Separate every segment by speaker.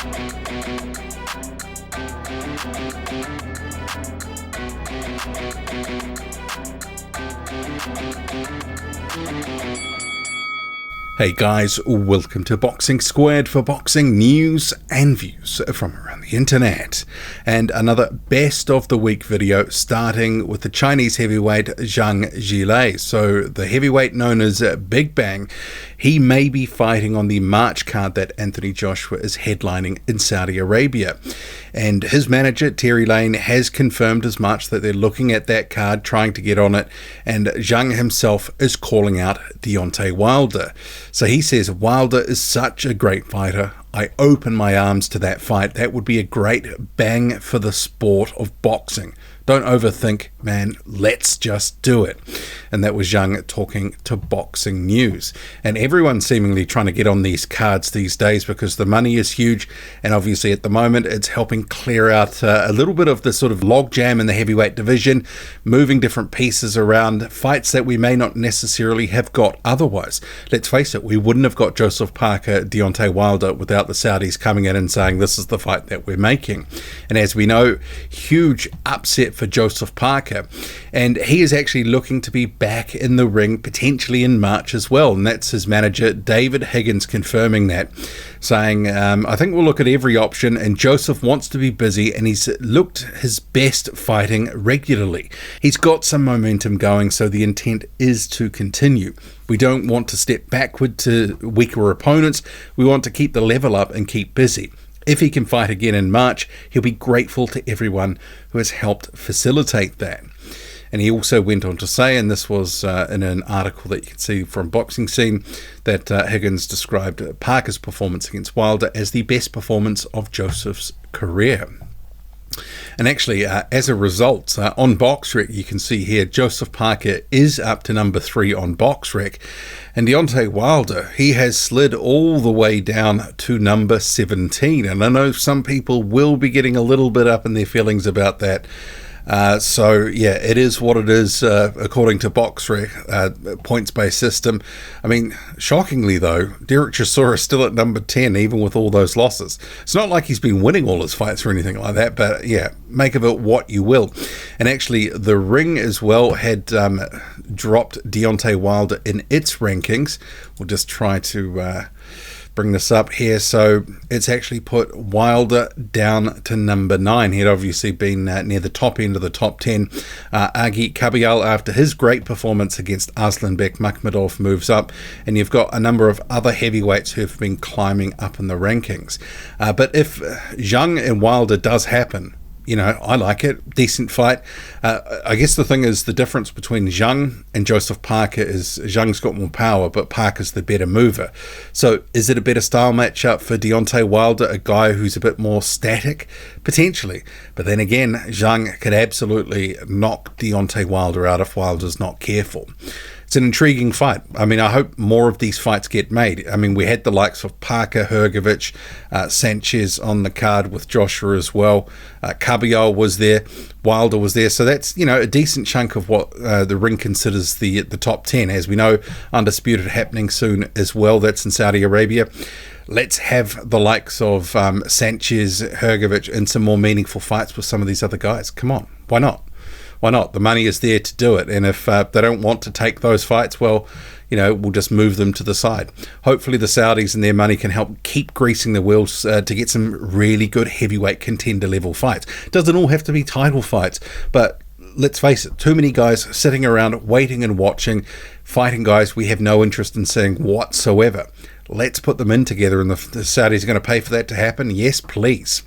Speaker 1: Hey guys, welcome to Boxing Squared for boxing news and views from around the internet. And another best of the week video starting with the Chinese heavyweight Zhang Zhilei. So the heavyweight known as Big Bang, he may be fighting on the March card that Anthony Joshua is headlining in Saudi Arabia. And his manager, Terry Lane, has confirmed as much, that they're looking at that card, trying to get on it, and Zhang himself is calling out Deontay Wilder. So he says, Wilder is such a great fighter. I open my arms to that fight. That would be a great bang for the sport of boxing. Don't overthink, man. Let's just do it. And that was Zhang talking to Boxing News. And everyone's seemingly trying to get on these cards these days because the money is huge. And obviously at the moment, it's helping clear out a little bit of the sort of logjam in the heavyweight division, moving different pieces around, fights that we may not necessarily have got otherwise. Let's face it, we wouldn't have got Joseph Parker, Deontay Wilder without the Saudis coming in and saying this is the fight that we're making. And as we know, huge upset for Joseph Parker, and he is actually looking to be back in the ring potentially in March as well, and that's his manager David Higgins confirming that, saying I think we'll look at every option, and Joseph wants to be busy and he's looked his best fighting regularly. He's got some momentum going, so the intent is to continue. We don't want to step backward to weaker opponents. We want to keep the level up and keep busy. If he can fight again in March, he'll be grateful to everyone who has helped facilitate that. And he also went on to say, and this was in an article that you can see from Boxing Scene, that Higgins described Parker's performance against Wilder as the best performance of Joseph's career. And actually, as a result, on BoxRec, you can see here, Joseph Parker is up to number 3 on BoxRec. And Deontay Wilder, he has slid all the way down to number 17. And I know some people will be getting a little bit up in their feelings about that. So yeah, it is what it is according to BoxRec, points-based system. I mean, shockingly though, Derek Chisora is still at number 10, even with all those losses. It's not like he's been winning all his fights or anything like that, but yeah, make of it what you will. And actually, The Ring as well had dropped Deontay Wilder in its rankings. We'll just try to bring this up here. So it's actually put Wilder down to number 9. He'd obviously been near the top end of the top 10. Agi Kabayel, after his great performance against Arslanbek Makhmudov, moves up, and you've got a number of other heavyweights who've been climbing up in the rankings. But if Zhang and Wilder does happen, you know, I like it. Decent fight. I guess the thing is, the difference between Zhang and Joseph Parker is Zhang's got more power, but Parker's the better mover. So is it a better style matchup for Deontay Wilder, a guy who's a bit more static? Potentially. But then again, Zhang could absolutely knock Deontay Wilder out if Wilder's not careful. It's an intriguing fight. I mean, I hope more of these fights get made. I mean, we had the likes of Parker, Hrgovic, Sanchez on the card with Joshua as well. Kabayel was there, Wilder was there. So that's, you know, a decent chunk of what the Ring considers the top 10. As we know, Undisputed happening soon as well. That's in Saudi Arabia. Let's have the likes of Sanchez, Hrgovic, and some more meaningful fights with some of these other guys. Come on, why not? Why not? The money is there to do it. And if they don't want to take those fights, well, you know, we'll just move them to the side. Hopefully the Saudis and their money can help keep greasing the wheels to get some really good heavyweight contender level fights. Doesn't all have to be title fights, but let's face it, too many guys sitting around waiting and watching, fighting guys we have no interest in seeing whatsoever. Let's put them in together, and the Saudis are going to pay for that to happen. Yes, please.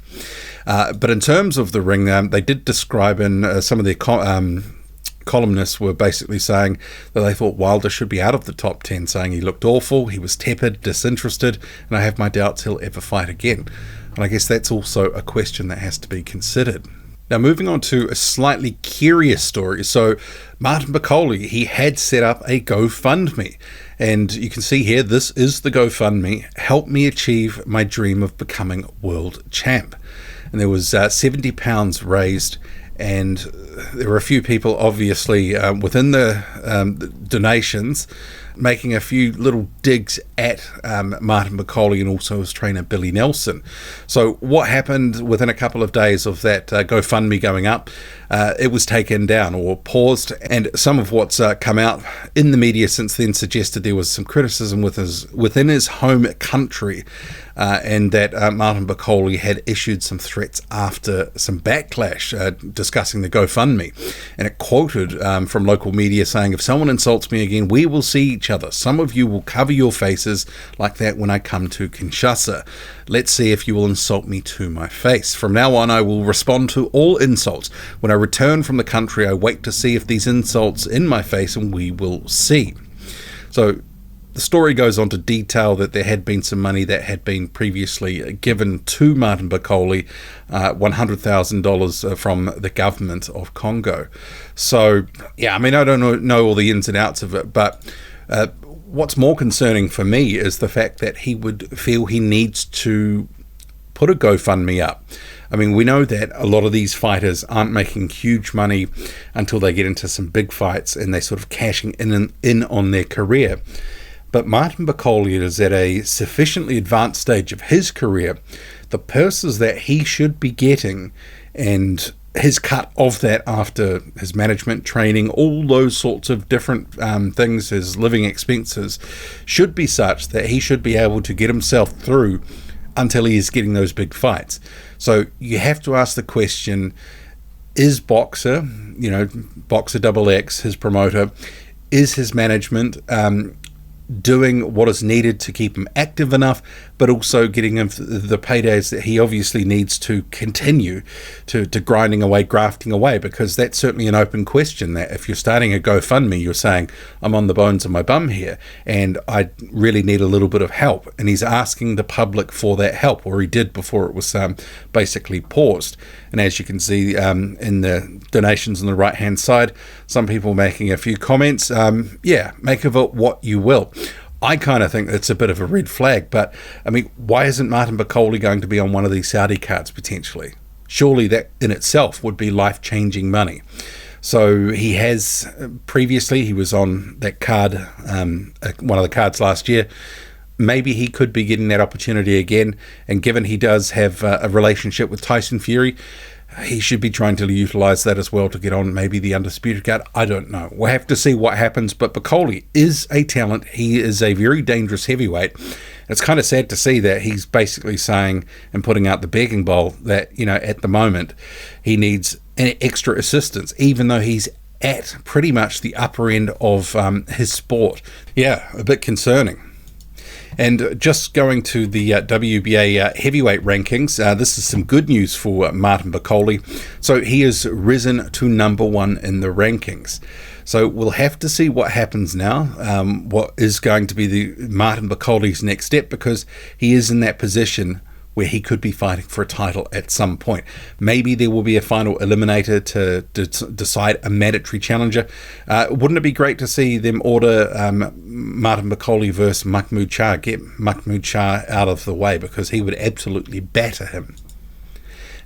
Speaker 1: But in terms of the Ring, they did describe, in some of their columnists were basically saying that they thought Wilder should be out of the top 10, saying he looked awful, he was tepid, disinterested, and I have my doubts he'll ever fight again. And I guess that's also a question that has to be considered. Now, moving on to a slightly curious story. So, Martin Bakole, he had set up a GoFundMe. And you can see here, this is the GoFundMe. Help me achieve my dream of becoming world champ. And there was £70 raised. And there were a few people, obviously, within the donations, making a few little digs at Martin Bakole and also his trainer Billy Nelson. So what happened within a couple of days of that GoFundMe going up, it was taken down or paused, and some of what's come out in the media since then suggested there was some criticism within his home country, and that Martin Bakole had issued some threats after some backlash discussing the GoFundMe. And it quoted from local media saying, "If someone insults me again, we will see each other. Some of you will cover your faces like that when I come to Kinshasa. Let's see if you will insult me to my face. From now on, I will respond to all insults. When I return from the country, I wait to see if these insults in my face, and we will see." So the story goes on to detail that there had been some money that had been previously given to Martin Bakole, $100,000 from the government of Congo. So, yeah, I mean, I don't know all the ins and outs of it, but what's more concerning for me is the fact that he would feel he needs to put a GoFundMe up. I mean, we know that a lot of these fighters aren't making huge money until they get into some big fights and they're sort of cashing in on their career. But Martin Bakole is at a sufficiently advanced stage of his career. The purses that he should be getting and his cut of that after his management training, all those sorts of different things, his living expenses, should be such that he should be able to get himself through until he is getting those big fights. So you have to ask the question, is Boxer XX, his promoter, is his management doing what is needed to keep him active enough, but also getting him the paydays that he obviously needs to continue to grinding away, grafting away? Because that's certainly an open question, that if you're starting a GoFundMe, you're saying, I'm on the bones of my bum here and I really need a little bit of help. And he's asking the public for that help, or he did before it was basically paused. And as you can see in the donations on the right hand side, some people making a few comments. Make of it what you will. I kind of think it's a bit of a red flag, but I mean, why isn't Martin Bakole going to be on one of these Saudi cards potentially? Surely that in itself would be life-changing money. So he has previously, he was on that card, one of the cards last year. Maybe he could be getting that opportunity again, and given he does have a relationship with Tyson Fury, he should be trying to utilize that as well to get on maybe the undisputed card. I don't know. We'll have to see what happens, but Bakole is a talent. He is a very dangerous heavyweight. It's kind of sad to see that he's basically saying and putting out the begging bowl that, at the moment he needs an extra assistance, even though he's at pretty much the upper end of his sport. Yeah, a bit concerning. And just going to the WBA heavyweight rankings, this is some good news for Martin Bakole. So he has risen to number 1 in the rankings. So we'll have to see what happens now, what is going to be the Martin Bakole's next step, because he is in that position where he could be fighting for a title at some point. Maybe there will be a final eliminator to decide a mandatory challenger. Wouldn't it be great to see them order Martin Bakole versus Mahmoud Shah, get Mahmoud Shah out of the way, because he would absolutely batter him.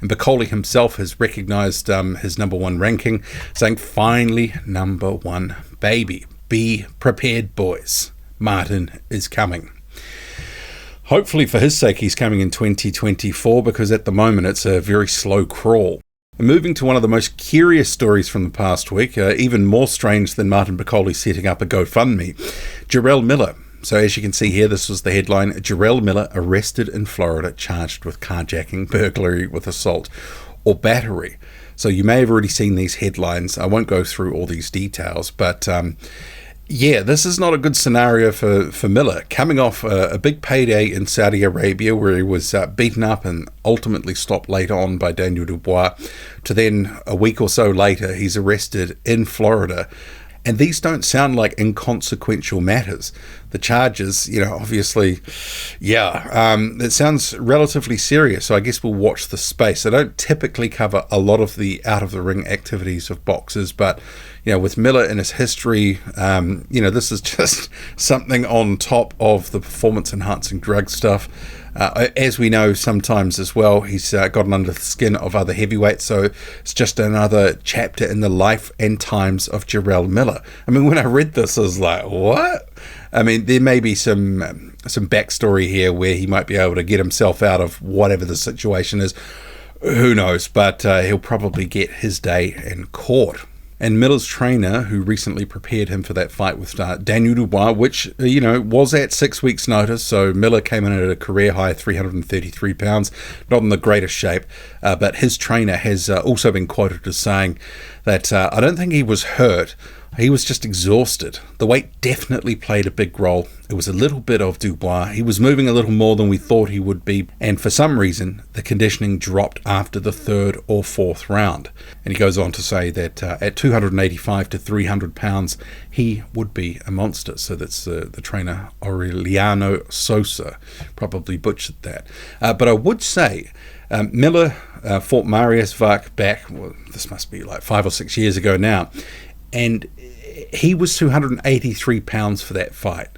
Speaker 1: And Bakole himself has recognized his number 1 ranking, saying, finally, number 1, baby. Be prepared, boys. Martin is coming. Hopefully for his sake he's coming in 2024, because at the moment it's a very slow crawl. And moving to one of the most curious stories from the past week, even more strange than Martin Bakole setting up a GoFundMe, Jarrell Miller. So as you can see here, this was the headline: Jarrell Miller arrested in Florida, charged with carjacking, burglary with assault or battery. So you may have already seen these headlines. I won't go through all these details, but this is not a good scenario for Miller, coming off a big payday in Saudi Arabia where he was beaten up and ultimately stopped later on by Daniel Dubois, to then a week or so later he's arrested in Florida. And these don't sound like inconsequential matters. The charges, obviously, it sounds relatively serious. So I guess we'll watch the space. I don't typically cover a lot of the out-of-the-ring activities of boxers, but, with Miller and his history, this is just something on top of the performance-enhancing drug stuff. As we know, sometimes as well, he's gotten under the skin of other heavyweights, so it's just another chapter in the life and times of Jarrell Miller. I mean, when I read this, I was like, what? I mean, there may be some backstory here where he might be able to get himself out of whatever the situation is. Who knows? But he'll probably get his day in court. And Miller's trainer, who recently prepared him for that fight with Daniel Dubois, which, was at 6 weeks' notice, so Miller came in at a career high 333 pounds, not in the greatest shape, but his trainer has also been quoted as saying that I don't think he was hurt, he was just exhausted. The weight definitely played a big role. It was a little bit of Dubois. He was moving a little more than we thought he would be, and for some reason, the conditioning dropped after the third or fourth round. And he goes on to say that at 285 to 300 pounds, he would be a monster. So that's the trainer Aureliano Sosa, probably butchered that. But I would say Miller fought Marius Vach back, well, this must be like 5 or 6 years ago now, and he was 283 pounds for that fight.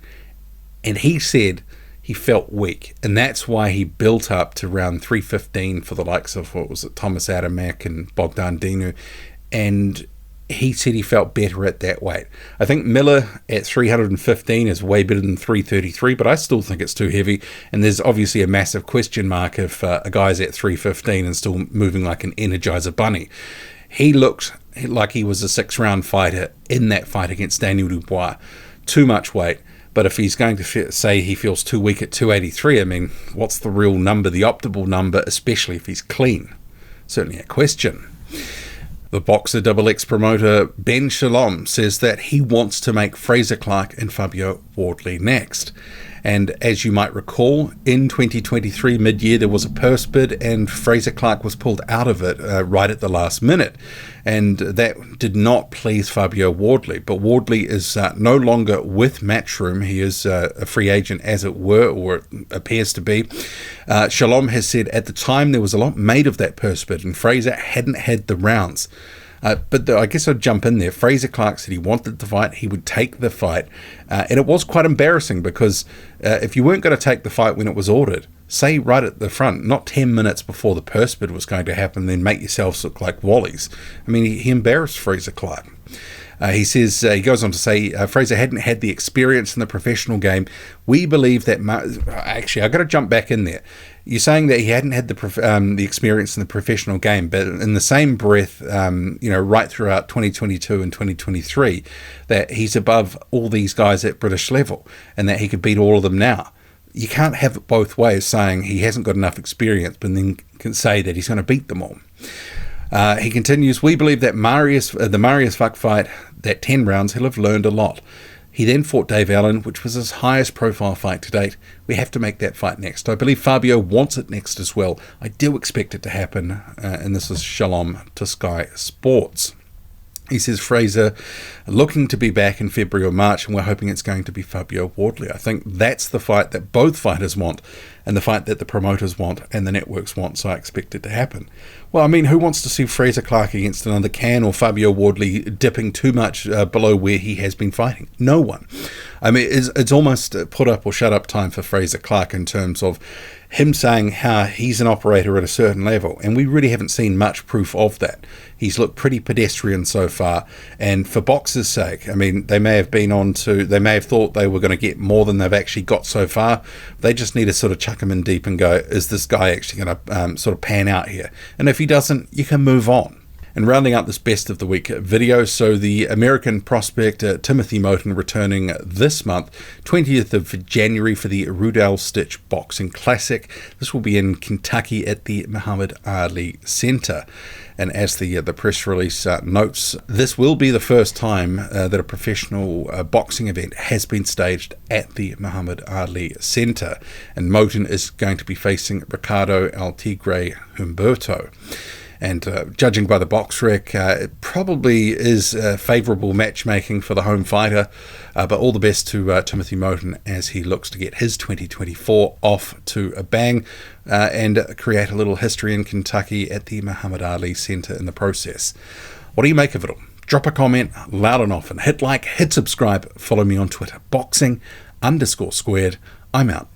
Speaker 1: And he said he felt weak, and that's why he built up to round 315 for the likes of, Thomas Adamek and Bogdan Dinu, and he said he felt better at that weight. I think Miller at 315 is way better than 333, but I still think it's too heavy, and there's obviously a massive question mark if a guy's at 315 and still moving like an Energizer Bunny. He looked like he was a 6-round fighter in that fight against Daniel Dubois. Too much weight. But if he's going to say he feels too weak at 283, I mean, what's the real number, the optimal number, especially if he's clean? Certainly a question. The Boxer XX promoter Ben Shalom says that he wants to make Frazer Clarke and Fabio Wardley next. And as you might recall, in 2023 mid-year there was a purse bid and Frazer Clarke was pulled out of it right at the last minute. And that did not please Fabio Wardley. But Wardley is no longer with Matchroom. He is a free agent, as it were, or it appears to be. Shalom has said at the time there was a lot made of that purse bid and Frazer hadn't had the rounds. But I guess I'd jump in there. Frazer Clarke said he wanted the fight, he would take the fight. And it was quite embarrassing because if you weren't going to take the fight when it was ordered, say right at the front, not 10 minutes before the purse bid was going to happen, then make yourselves look like Wallies. I mean, he embarrassed Frazer Clarke. He says, he goes on to say, Frazer hadn't had the experience in the professional game. We believe that, actually, I've got to jump back in there. You're saying that he hadn't had the experience in the professional game, but in the same breath, right throughout 2022 and 2023, that he's above all these guys at British level and that he could beat all of them now. You can't have it both ways, saying he hasn't got enough experience, but then can say that he's going to beat them all. He continues, we believe that the Marius Vach fight, that 10 rounds, he'll have learned a lot. He then fought Dave Allen, which was his highest profile fight to date. We have to make that fight next. I believe Fabio wants it next as well. I do expect it to happen, and this is Shalom to Sky Sports. He says Frazer looking to be back in February or March, and we're hoping it's going to be Fabio Wardley. I think that's the fight that both fighters want, and the fight that the promoters want and the networks want, so I expect it to happen. Well, I mean, who wants to see Frazer Clarke against another can or Fabio Wardley dipping too much below where he has been fighting? No one. I mean, it's almost put up or shut up time for Frazer Clarke in terms of him saying how he's an operator at a certain level, and we really haven't seen much proof of that. He's looked pretty pedestrian so far, and for boxers' sake, I mean, they may have thought they were going to get more than they've actually got so far. They just need to sort of chuck him in deep and go, is this guy actually going to sort of pan out here? And if he doesn't, you can move on. And rounding out this best of the week video, so the American prospect Timothy Moten returning this month, 20th of January for the Rudell Stitch Boxing Classic. This will be in Kentucky at the Muhammad Ali Center. And as the press release notes, this will be the first time that a professional boxing event has been staged at the Muhammad Ali Center. And Moten is going to be facing Ricardo El Tigre Humberto. And judging by the box rec, it probably is favourable matchmaking for the home fighter. But all the best to Timothy Moten as he looks to get his 2024 off to a bang and create a little history in Kentucky at the Muhammad Ali Center in the process. What do you make of it all? Drop a comment loud and often. Hit like, hit subscribe. Follow me on Twitter. Boxing_squared. I'm out.